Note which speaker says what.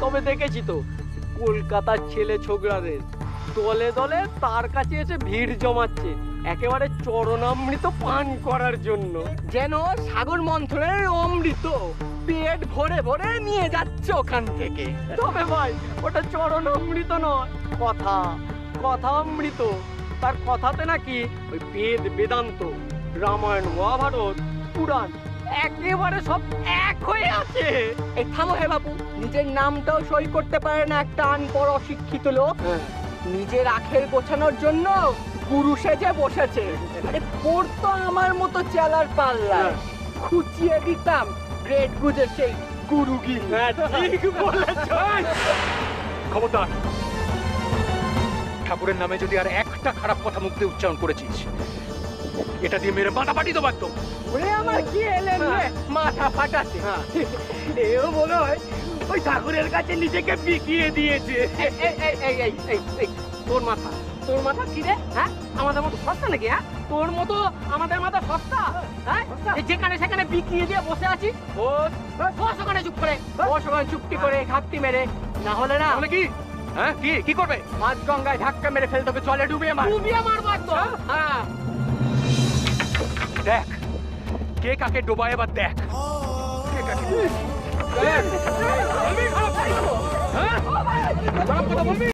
Speaker 1: তবে দেখেছি তো কলকাতার ছেলে ছোকরাদের দলে দলে তার কাছে এসে ভিড় জমাচ্ছে একেবারে চরণামৃত পান করার জন্য, যেন সাগর মন্থনের অমৃত পেট ভরে ভরে নিয়ে যাচ্ছে ওখান থেকে। তবে ভাই ওটা চরণামৃত নয়, কথা কথা অমৃত। তার কথাতে নাকি ওই বেদ বেদান্ত রামায়ণ মহাভারত পুরাণ একেবারে সব এক হয়ে আছে। এই থামো হে বাবু, নিজের নামটাও সই করতে পারে না একটা আনপড় অশিক্ষিত লোক, নিজের আখের গোছানোর জন্য গুরু সেজে বসেছে। আরে পড়তো আমার মতো চেলার পাল্লা, খুঁচিয়ে দিতাম গ্রেট গুজের সেই গুরুগিরি। ঠিক বলেছ।
Speaker 2: খবরদার, ঠাকুরের নামে যদি আর একটা খারাপ কথা মুখ দিয়ে উচ্চারণ করেছিস, এটা দিয়ে মেরে মাথা ফাটিয়ে দেবো একদম।
Speaker 1: ওরে আমার কি এলেন রে মাথা ফাটাতে। এও মনে হয় ওই ঠাকুরের কাছে নিজেকে বিকিয়ে দিয়েছে। তোর মাথা, তোর মাথা কি রে? হ্যাঁ, আমাদের মতো সস্তা নাকি? হ্যাঁ, তোর মতো আমাদের মাথা সস্তা? হ্যাঁ, যেখানে সেখানে বিকিয়ে দিয়ে বসে আছি। বস ওখানে চুপ করে, বস ওখানে চুপটি করে ঘাপটি মেরে। না হলে না
Speaker 2: তাহলে কি? হ্যাঁ, কি করবে?
Speaker 1: মাঝ গঙ্গায় ধাক্কা মেরে ফেলতে হবে, জলে ডুবিয়ে মারবো একদম। হ্যাঁ,
Speaker 2: দেখ কে কাকে ডোবায়, এবার দেখ কে কাকে
Speaker 1: আমি খারাপ কথা বলবি?